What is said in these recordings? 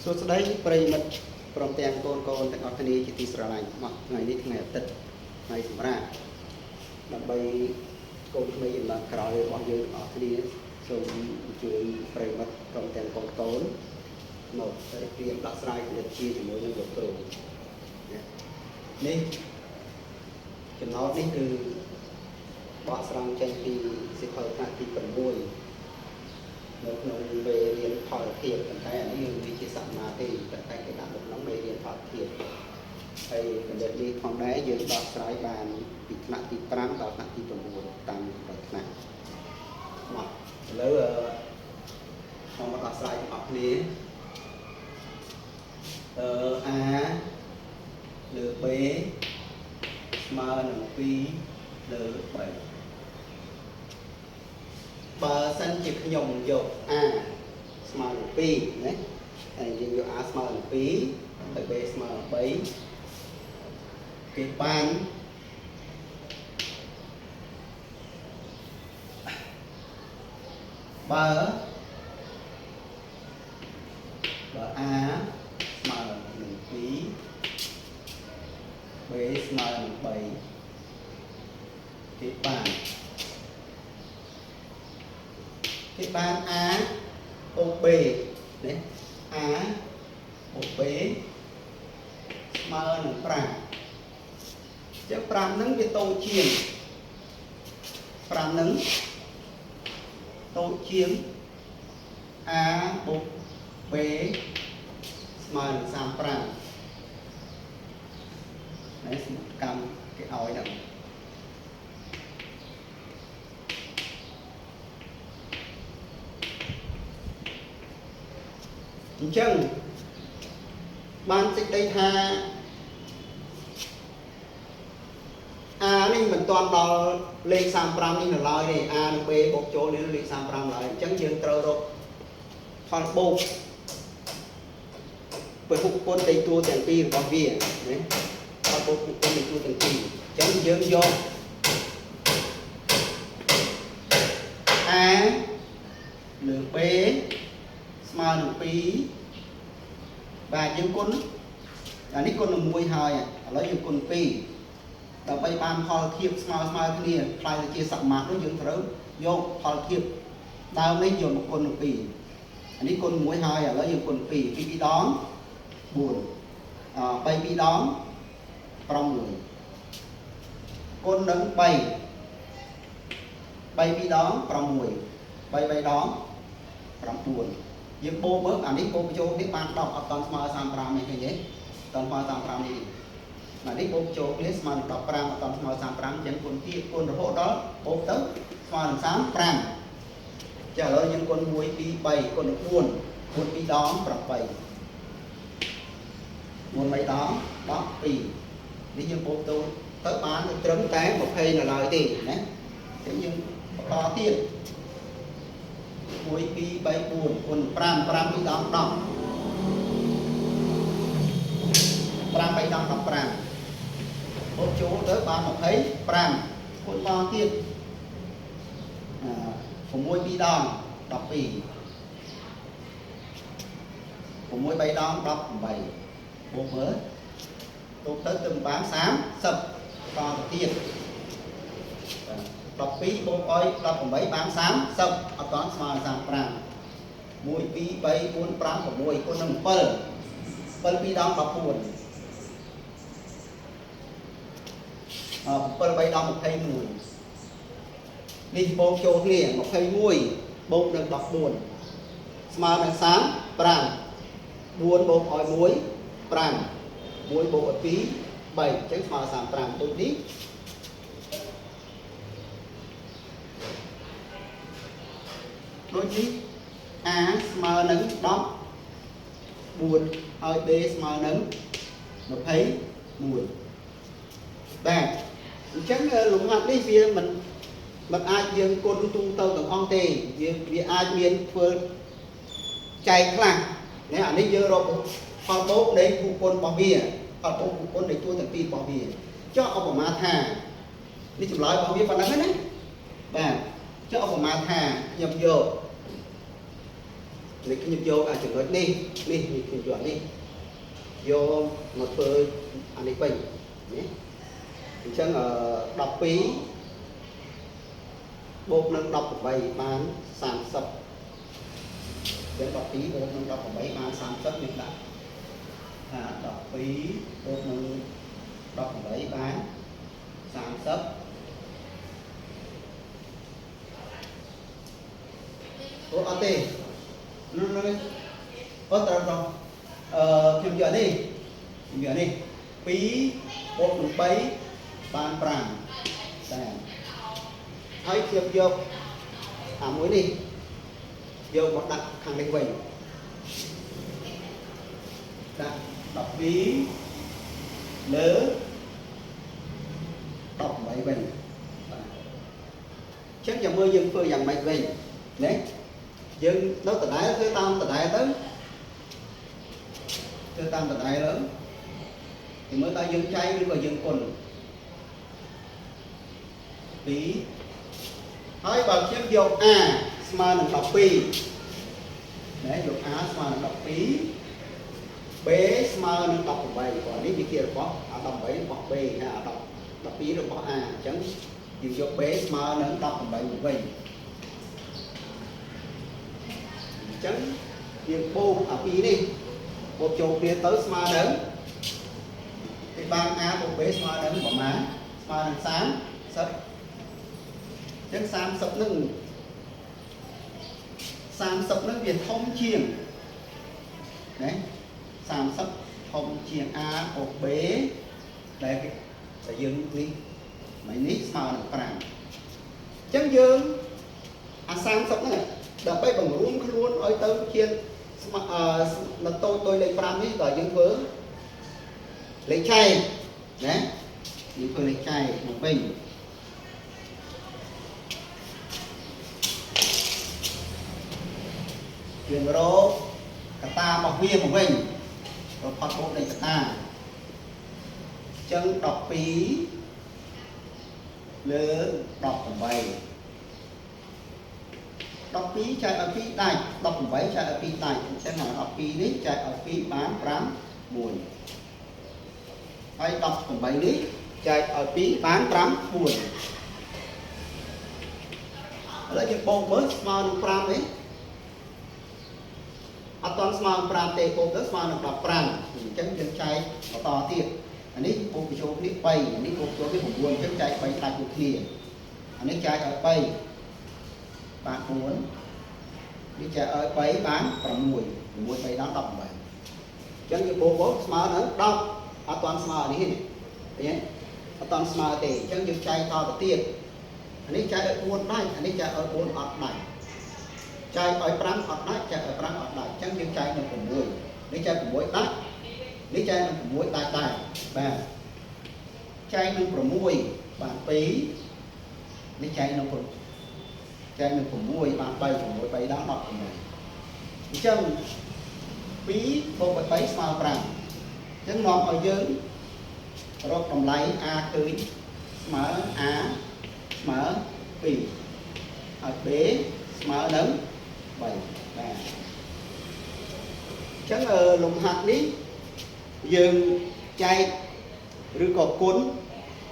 សួស្តីប្រិយមិត្តព្រមទាំងកូនទាំងអស់គ្នាជាទីស្រឡាញ់មកថ្ងៃនេះថ្ងៃអាទិត្យថ្ងៃសម្រាប់ដើម្បីកូនក្មេងចំណាត់ក្រោយរបស់យើងទាំងអស់គ្នាសូមជួយប្រិយមិត្តព្រមទាំងកូនមករៀបរៀងដោះស្រាយគណិតជាជាមួយនឹងលោកគ្រូនេះចំណោទនេះគឺបកស្រាយចេញពីសិភៅថ្នាក់ទី6នៅក្នុងមេរៀនផលភាពប៉ុន្តែអានេះវាជាសមាធិតែគេដាក់នៅក្នុងមេរៀនផលភាពហើយកម្រិតនេះផងដែរយើងដោះស្រាយបានពីថ្នាក់ទី5ដល់ថ្នាក់ទី9តាមថ្នាក់មកឥឡូវខ្ញុំមកដោះស្រាយទាំងអស់គ្នាA លើ B ស្មើនឹង2លើ3បើសិនជាខ្ញុំយក A ស្មើនឹង2ណាហើយយើងយក A ស្មើនឹង2ហើយ B ស្មើនឹង3គេបានបើ A ស្មើនឹង2 B ស្មើនឹង3គេបាន A បូក B ណា A បូក B ស្មើនឹង5ចឹង5ហ្នឹងវាតូចជាង5ហ្នឹងតូចជាង A បូក B ស្មើនឹង35នេះសកម្មគេឲ្យហ្នឹងអញ្ចឹងបានសេចក្តីថា A នេះមិនទាន់ដល់លេខ35នេះនៅឡើយទេ A និង B បូកចូលនេះលេខ35ឡើយអញ្ចឹងយើងត្រូវរកផលបូកពហុពន្ធនៃតួទាំងពីររបស់វាណាផលបូកពន្ធនៃតួទាំងពីរអញ្ចឹងយើងយក A លើ B ស្មើនឹង2បាទយើងគុណអានេះគុណនឹង1ហើយឥឡូវយើងគុណ2ដើម្បីបានផលធៀបស្មើគ្នាខ្លាយទៅជាសមាសនោះយើងត្រូវយកផលធៀបដើមនេះយកមកគុណនឹង2អានេះគុណ1ហើយឥឡូវយើងគុណ2 2 ដង 4 3 2 ដង 6 គុណនឹង3 3 2 ដង 6 3 3 ដង 9យើងបូកមើលអានេះបូកបញ្ចូលនេះបាន10អត់តស្មើ35នេះឃើញទេតស្មើ35នេះអានេះបូកចូលគ្នាស្មើនឹង15អត់តស្មើ35អញ្ចឹងគុណទៀតគុណរហូតដល់បូកទៅស្មើនឹង35ចាឥឡូវយើងគុណ1 2 3គុណនឹង4គុណ2ដង 8 មុន3ដង 12នេះយើងបូកទៅបានត្រឹមតែ20នៅឡើយទេណាអញ្ចឹងយើងបន្តទៀត1 2 3 4គុណ5 5 2ដង 10 5 3ដង 15បូកចូលទៅបាន25គុណមកទៀត6 2ដង 12 6 3ដង 18បូកមើលទៅទៅបាន30តទៅទៀត12បូកឲ្យ18បាន30អត់តស្មើ35 1 2 3 4 5 6គុណនឹង7 7 2ដង 14 7 3ដង 21នេះបូកចូលគ្នា21បូកនឹង14ស្មើនឹង35 4បូកឲ្យ1 5 1បូកឲ្យ2 3អញ្ចឹងស្មើ35ដូចនេះA ស្មើនឹង10 4ហើយ B ស្មើនឹង21បាទអញ្ចឹងលំហាត់នេះវាមិនអាចយើងគុណទូទៅទាំងអស់ទេវាអាចមានធ្វើចែកខ្លះណាអានេះយើងរកផលបូកនៃភូគុណរបស់វាផលបូកភូគុណនៃតួទាំងពីររបស់វាចុះឧបមាថានេះចម្លើយរបស់វាប៉ុណ្ណឹងណាបាទចុះឧបមាថាខ្ញុំយក A នេះខ្ញុំយកចំណុចនេះខ្ញុំយកនេះយកមកធ្វើអានេះវិញណាអញ្ចឹង12បូកនឹង18បាន30ចឹង12បូកនឹង18បាន30យើងដាក់ថា12បូកនឹង18បាន30អូអត់ទេនោះអត់ត្រូវខ្ញុំយកនេះ2បូកនឹង3បាន5តែហើយខ្ញុំយកអាមួយនេះយកមកដាក់ខាងនេះវិញដាក់12លើ18វិញចឹងចាំមើលយើងធ្វើយ៉ាងម៉េចវិញណាយើងនៅដដែលធ្វើតាមដដែលទៅគឺមើលតើយើងចែកឬក៏យើងគុណ2ហើយបើខ្ញុំយក a ស្មើនឹង12ណាយក a ស្មើនឹង12 b ស្មើនឹង18ព្រោះនេះវាជារបស់អា18របស់ b ហើយអា12របស់ a អញ្ចឹងយើងយក b ស្មើនឹង18វិញអញ្ចឹងយើងបូកអា2នេះបូកចូលគ្នាទៅស្មើនឹងទីបាន a បូក b ស្មើនឹងប្រមាណស្មើនឹង30ចឹង30នឹងវាធំជាងណា30ធំជាង a បូក b ដែលយើងនេះនេះស្មើនឹង5ចឹងយើងអា30ហ្នឹងដើម្បីបង្រួមខ្លួនឲ្យទៅជានៅតូចដោយលេខ5នេះក៏យើងធ្វើលេខចែកណាយើងធ្វើលេខចែកមកវិញយើងរកកតារបស់វាមកវិញរកផុតបូកនៃកតាចឹង12លើ18 12ចែកឲ្យ2ដាច់18ចែកឲ្យ2ដាច់អញ្ចឹង12នេះចែកឲ្យ2បាន6ហើយ18នេះចែកឲ្យ2បាន5 4ឥឡូវយើងបូកមើលស្មើនឹង5នេះអត់ទាន់ស្មើនឹង5ទេបូកទៅស្មើនឹង15អញ្ចឹងយើងចែកបន្តទៀតអានេះបូកបញ្ចូលគ្នា3អានេះបូកចូលគ្នា9អញ្ចឹងចែក3ដាច់មួយគ្នាអានេះចែកឲ្យ3បាន4នេះចែកឲ្យ3បាន6 3ដល់18អញ្ចឹងយើងបូកស្មើនឹង10អត់ទាន់ស្មើនេះទេអត់ទាន់ស្មើទេអញ្ចឹងយើងចែកតទៅទៀតអានេះចែកឲ្យ4ដាច់អានេះចែកឲ្យ4អត់ដាច់ចែកឲ្យ5អត់ដាច់ចែកឲ្យ5អត់ដាច់អញ្ចឹងយើងចែកនឹង6នេះចែក6ដាច់នេះចែកនឹង6ដាច់ដែរបាទចែកនឹង6បាន2នេះចែកនឹង6បាន3 6 3ដល់18អញ្ចឹង2បូក3ស្មើ5អញ្ចឹងនាំឲ្យយើងរកតម្លៃ a ឃើញស្មើ a ស្មើ2ហើយ b ស្មើនឹង3បាទអញ្ចឹងលំហាត់នេះយើងចែកឬក៏គុណ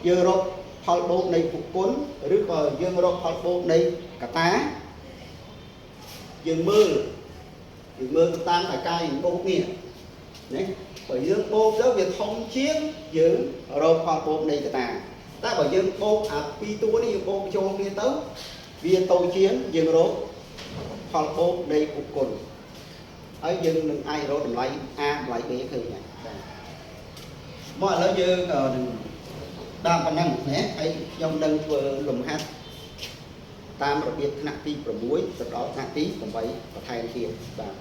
យើងរកផលបូកនៃគុណឬក៏យើងរកផលបូកនៃកតាយើងមើលតាមតែកាយយើងបូកនេះណាបើយើងបូកទៅវាធំជាងយើងរកផលបូកនៃកតាតែបើយើងបូកអា2តួនេះយើងបូកចូលគ្នាទៅវាតូចជាងយើងរកផលបូកនៃគុណហើយយើងនឹងអាចរកតម្លៃ a តម្លៃ b ឃើញដែរមកឥឡូវយើងនឹងតាមប៉ុណ្ណឹងណាហើយខ្ញុំនឹងធ្វើលំហាត់តាមរបៀបថ្នាក់ទី6ទៅដល់ថ្នាក់ទី8បន្ថែមទៀតបាទ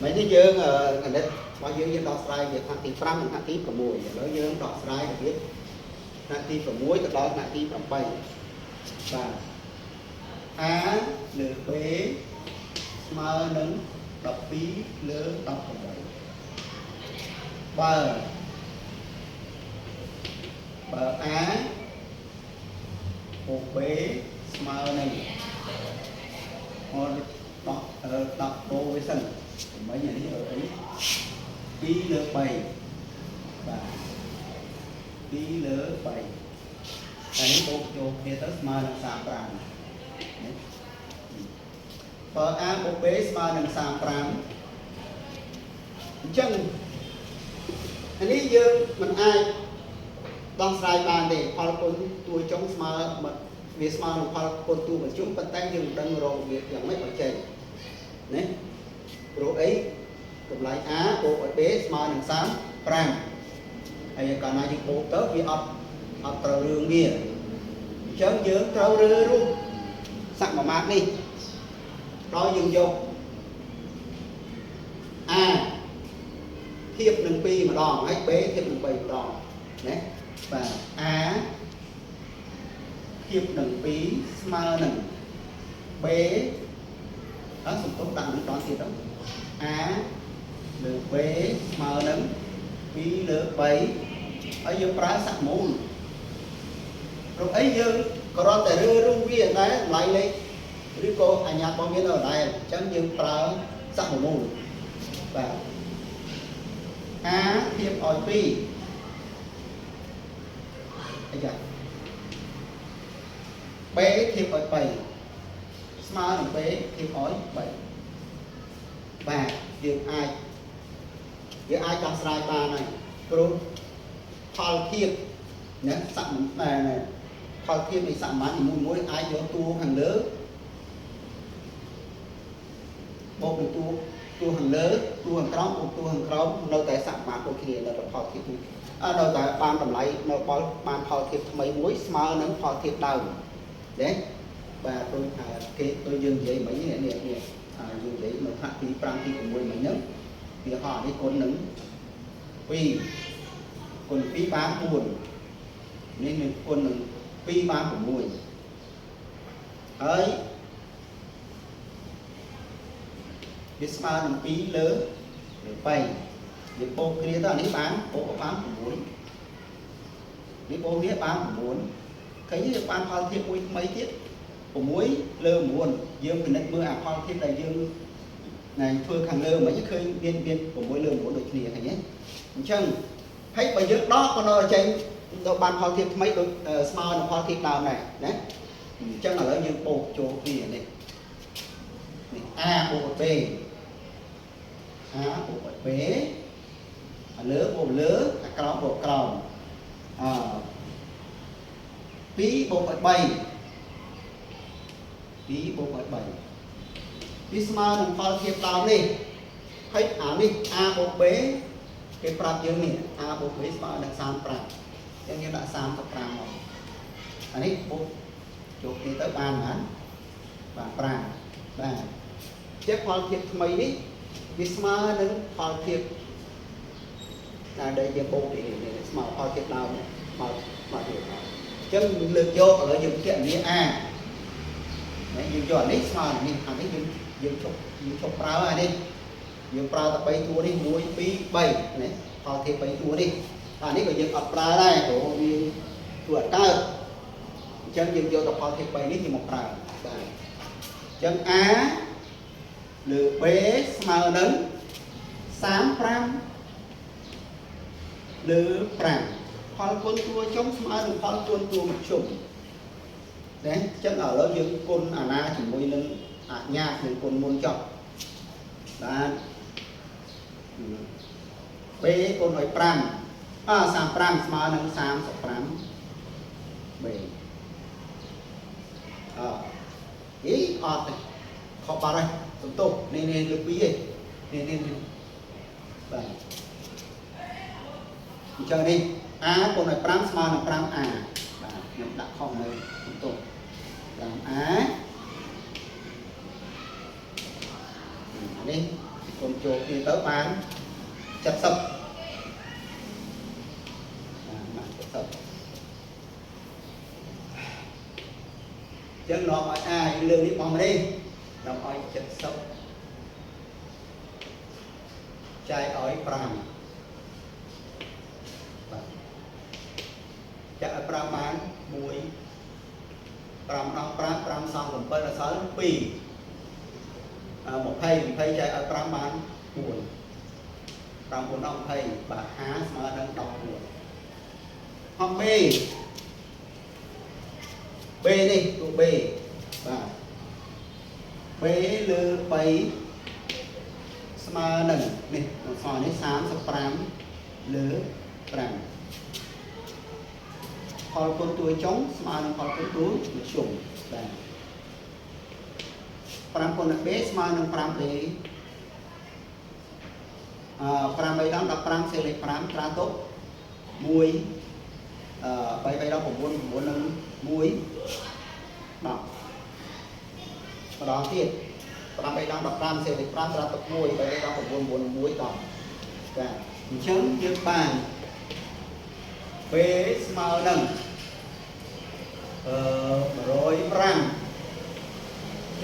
mấy cái dương thành đất bao nhiêu dương đọt sai việc thằng tí 5 thằng tí 6 rồi dương đọt sai được biết thằng tí 6 từ đó thằng tí 7 và a được b mơ nâng đọc phí lứa đọc 7 3 bờ A một B small này đọc bộ với sân mấy nhà đi ở ấy đi lỡ 7 và đi lỡ 7 cái bộ cho kia tới small là 3 5 bờ A một B small là 3 5 chânอันนี้យើងមិនអាចដោះស្រាយបានទេផលគុណទួចុងស្មើវាស្មើនឹងផលគុណទួបញ្ជុំប៉ុន្តែយើងមិនដឹងរកវាយ៉ាងម៉េចឲ្យចេញណាព្រោះអីកម្លាំង A បូកឲ្យ B ស្មើនឹង35ហើយកាលណាយើងបូកទៅវាអត់ត្រូវរឿងវាអញ្ចឹងយើងត្រូវរើរូបសមាមាត្រនេះដោយយើងយក A ធៀបនឹង2ម្ដងហើយ B ធៀបនឹង3ម្ដងណាបាទ A ធៀបនឹង2ស្មើនឹង B សំទុំដាក់នឹងដល់ទៀតទៅ A លើ B ស្មើនឹង2លើ3ហើយយើងប្រើសកមូលព្រោះអីយើងក៏រត់តែរើរូបវាដែរតម្លៃលេខឬក៏អញ្ញាតរបស់វានៅដែរអញ្ចឹងយើងប្រើសកមូលបាទ A ធៀបឲ្យ2អីចា B ធៀបឲ្យ3ស្មើនឹង B ធៀបឲ្យ3បាទយើងអាចដោះស្រាយបានហើយព្រោះផលធៀបណាសមាមាត្រផលធៀបនៃសមាមាត្រមួយអាចយកតួខាងលើបូកនឹងតួខាងលើតួខាងក្រោមបូកតួខាងក្រោមនៅតែសមាមាត្រដូចគ្នានៅតែផលធៀបនេះនៅតែបានតម្លៃនៅបានផលធៀបថ្មីមួយស្មើនឹងផលធៀបដើមណាបាទដូចគេដូចយើងនិយាយមិញនេះយើងនិយាយនៅថ្នាក់ទី5ទី6មិញហ្នឹងវាហោះនេះគុណនឹង2គុណ2បាន4នេះនឹងគុណនឹង2បាន6ហើយវាស្មើនឹង2លើ3វាបូកគ្នាទៅអានេះបានបូកបាន6នេះបូកនេះបាន9ឃើញវាបានផលធៀបមួយថ្មីទៀត6លើ9យើងពិនិត្យមើលអាផលធៀបដែលយើងណែធ្វើខាងលើមិនឃើញមាន6លើ9ដូចគ្នាឃើញទេអញ្ចឹងហើយបើយើងដកក៏នៅចេញទៅបានផលធៀបថ្មីដូចស្មើនឹងផលធៀបដើមដែរណាអញ្ចឹងឥឡូវយើងបូកចូលគ្នានេះ A បូក B A បូក B អាលើបូកលើអាក្រោមបូកក្រោម2បូក3 2បូក3វាស្មើនឹងផលធៀបដើមនេះហើយអានេះ A បូក B គេប្រាប់យើងនេះ A បូក B ស្មើនឹង35អញ្ចឹងយើងដាក់35មកអានេះបូកចូលគ្នាទៅបានប៉ុន្មានបាន5បាទជាផលធៀបថ្មីនេះវាស្មើនឹងផលធៀបដែលយើងបូកនេះស្មើផលធៀបដើមមកទៀតអញ្ចឹងលើកយកឥឡូវយើងគណនា A យើងយកអានេះស្មើនឹងនេះអានេះយើងជប់ប្រើអានេះយើងប្រើតែ3តួនេះ1 2 3ណាផលធៀប3តួនេះអានេះក៏យើងអត់ប្រើដែរព្រោះវាធ្វើអត់កើតអញ្ចឹងយើងយកតែផលធៀប3នេះយើងមកប្រើបាទអញ្ចឹង A លើ B ស្មើនឹង35លើ5ផលគុណតួចុងស្មើនឹងផលគុណតួមធ្យមណាអញ្ចឹងឥឡូវយើងគុណអាណាជាមួយនឹងអញ្ញាតនឹងគុណមុនចុះបាទ B គុណឲ្យ5 35ស្មើនឹង35 B អីអត់ទេខុសបាត់ហើយសំទោសនេះលើ2ឯងនេះបាទអញ្ចឹងនេះ A គុណឲ្យ5ស្មើនឹង 5A បាទខ្ញុំដាក់ខុសនៅសំទោស 5A នេះគុណចូលគ្នាទៅបាន70បាន70ចឹងនាំឲ្យ A លើនេះបងនេះនាំឲ្យ70ចែកឲ្យ5បាទ ចាក់ឲ្យ5បាន1 5ដង5 5សង7ដល់សល់2 20 ចែកឲ្យ5បាន4 5 4ដង20បាទ A ស្មើនឹង14ហក B នេះទូ B បាទ B លើ3ស្មើនឹងនេះអក្សរនេះ35លើ5ផលគុណតួចុងស្មើនឹងផលគុណតួមធ្យមបាទ5គុណ B ស្មើនឹង 5D 5 3ដង15សេលេខ5ត្រាទុក1 3 3ដង9 9នឹង1 10ម្ដងទៀត5 3ដង15សេលេខ5ត្រាទុក1 3 3ដង9 9 1 10បាទអញ្ចឹងយើងបាន B ស្មើនឹង105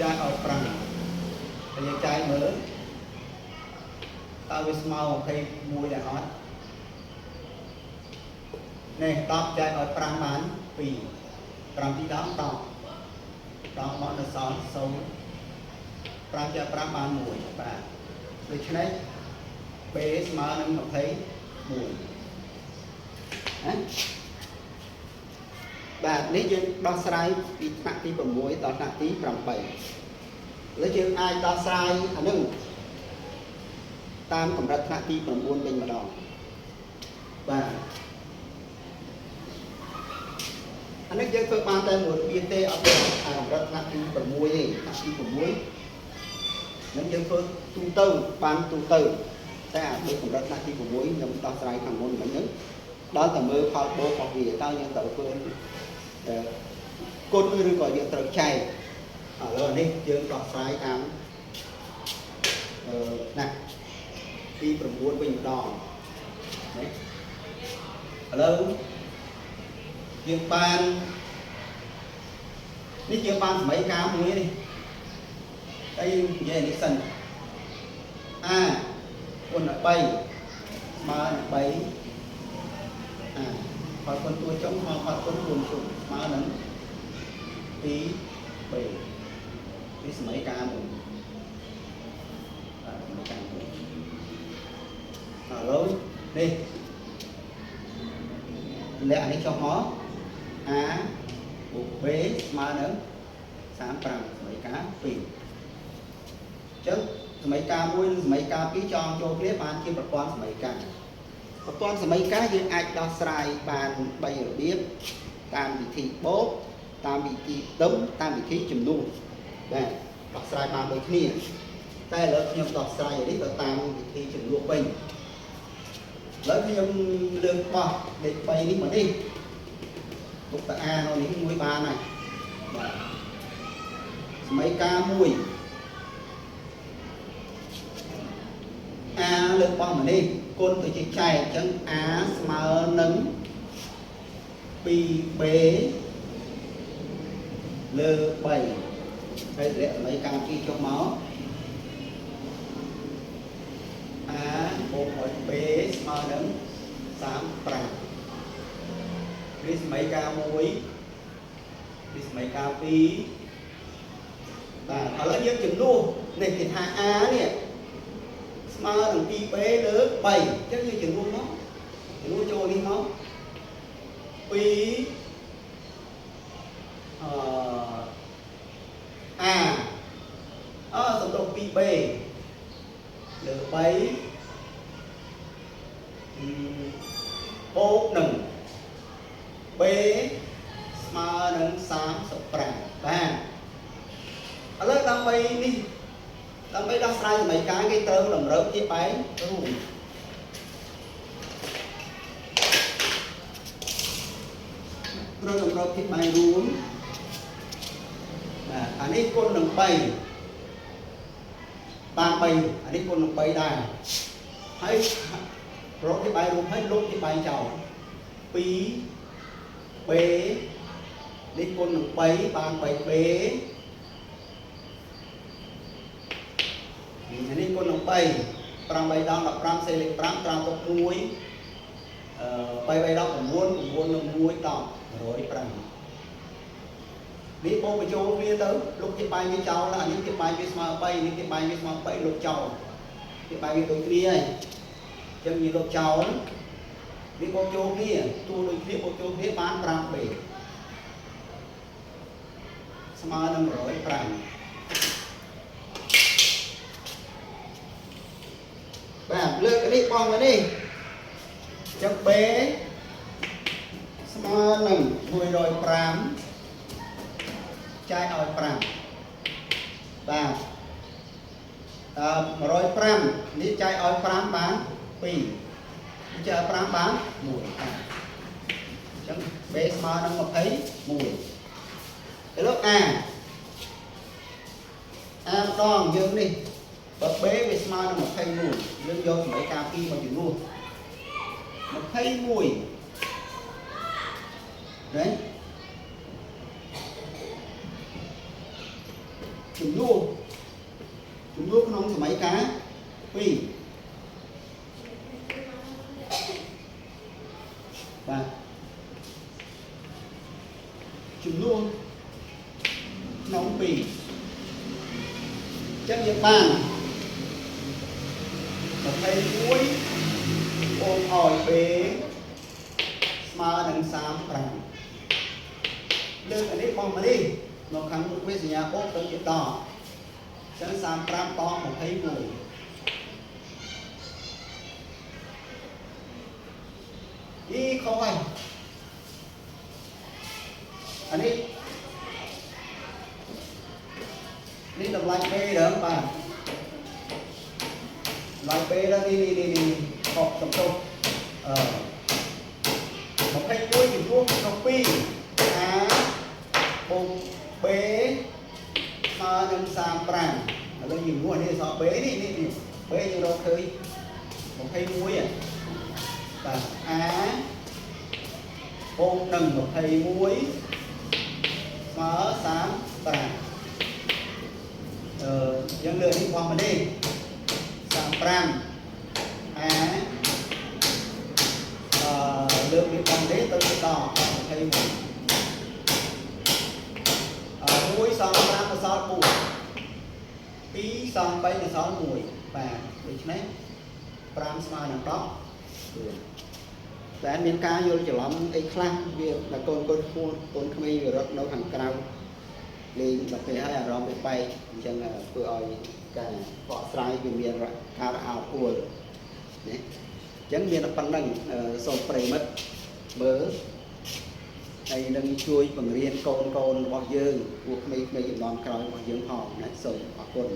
ចាយឲ្យ5ហើយយើងចាយមើលតើវាស្មើ21ដែរអត់នេះ10ចាយឲ្យ5បាន2 5 2ដង10ដងមកនៅសល់0 5ចាយ5បាន1បាទដូច្នេះ B ស្មើនឹង21បាទនេះយើងដោះស្រាយពីថ្នាក់ទី6ដល់ថ្នាក់ទី8ឥឡូវយើងអាចដោះស្រាយអានឹងតាមកម្រិតថ្នាក់ទី9វិញម្ដងបាទអានេះយើងធ្វើបានតែមួយរបៀបទេអត់ទេកម្រិតថ្នាក់ទី6ទេថ្នាក់ទី6នឹងយើងធ្វើទូទៅបានទូទៅតែអាកម្រិតថ្នាក់ទី6ខ្ញុំដោះស្រាយខាងមុនមិញហ្នឹងដល់តែមើលផលបូករបស់វាតើយើងត្រូវធ្វើគុណឬក៏យើងត្រូវចែកឥឡូវនេះយើងដោះស្រាយតាមណាទី9វិញម្ដងណាឥឡូវយើងបាននេះយើងបានសម័យកាលមួយនេះតែយើងនិយាយនេះសិនA គុណ3ស្មើនឹង3ផលគុណតួចុងមកផលគុណតួជុំស្មើនឹង2 3នេះសម័យកាលមួយសម័យកាលមួយឥឡូវនេះលាក់នេះចុះមក A បូក B ស្មើនឹង35សម័យកាល2អញ្ចឹងសម័យកាល1និងសម័យកាល2ចងចូលគ្នាបានជាប្រព័ន្ធសម័យកាលប្រព័ន្ធសម័យកាលយើងអាចដោះស្រាយបាន3របៀបតាមវិធីបូកតាមវិធីដុំតាមវិធីចំនួនបាទដោះស្រាយបានដូចគ្នាតែឥឡូវខ្ញុំដោះស្រាយនេះទៅតាមវិធីចំនួនវិញឥឡូវខ្ញុំលើកបោះលេខ3នេះមកនេះទុកតា A នៅនេះមួយបានហើយបាទសម័យកាល1 A លើកបោះមកនេះគុណទៅជាចែកអញ្ចឹង A ស្មើនឹង 2B លើ3ហើយលាក់សម័យកាល2ចុះមក A បូកឲ្យ B ស្មើនឹង35នេះសម័យកាល1នេះសម័យកាល2បាទឥឡូវយើងចំនួននេះគេថា A នេះស្មើនឹង 2B លើ3អញ្ចឹងយើងចំនួនមកចំនួនចូលនេះមក2A សំដៅ 2B លើ3បូកនឹង B ស្មើនឹង35បាទឥឡូវដើម្បីនេះដើម្បីដោះស្រាយសម័យកាលគេត្រូវតម្រូវជាបែងរួមត្រូវតម្រូវជាបែងរួមបាទអានេះគុណនឹង3បាន3អានេះគុណនឹង3ដែរហើយរកជាបែងរួមហើយលុបជាបែងចោល 2B នេះគុណនឹង3បាន 3B អានេះគុណនឹង3 8ដង15សេលេខ5ត្រាទុក1 bay bay đó cũng muốn nó muối to rồi prang đi bố bị châu kia tới lúc cái bay với châu là những cái bay với smart bay những cái bay với smart bay lúc châu cái bay với đôi kia này chân như lúc châu đó đi bố châu kia tua đôi kia bố châu kia bán prang bể smart năm rồi prang bạn lựa cái đi bong cái đi chân bé smart năm vui rồi prang chai oi prangបាទ105នេះចែកឲ្យ5បាន2ចែកឲ្យ5បាន1បាទអញ្ចឹង B ស្មើនឹង21ទៅលើ A ម្ដងយើងនេះបើ B វាស្មើនឹង21យើងយកសម្ប័យការពីមកជំនួស21ណាជំនួសក្នុងសម័យកាល2បាទជំនួសក្នុង2អញ្ចឹងយើងបាន21អូនឲ្យ B ស្មើនឹង35លើកអានេះបងមកនេះនៅខាងមុខវាសញ្ញាបូកទៅជាតចឹង35ត21អីខុសហើយអានេះតម្លៃ B ដល់បាទតម្លៃ B ដល់នេះខុសសំទោស21ជំនួសក្នុង2 A បូក B ស្មើនឹង35ឥឡូវយើងងួននេះអក្សរ B នេះ B យើងរកឃើញ21បាទ A បូកនឹង21ស្មើ35យើងលើកនេះបងមកនេះ35 A លើកនេះបងនេះទៅដល់21 1 សល់5អសល់4 2 សល់3អសល់1បាទដូច្នេះ5ស្មើនឹង10តែមានការយល់ច្រឡំអីខ្លះវាដល់កូនក្មេងវារត់នៅខាងក្រៅលេងដល់ពេលហើយអារម្មណ៍វាបែកអញ្ចឹងធ្វើឲ្យការបកស្រាយវាមានការរអាក់អួលណាអញ្ចឹងមានតែប៉ុណ្្នឹងសូមប្រិមិត្តមើលហើយនឹងជួយបង្រៀនកូនរបស់យើងពួកក្មេងៗជំនាន់ក្រោយរបស់យើងផងណាសូមអរគុណ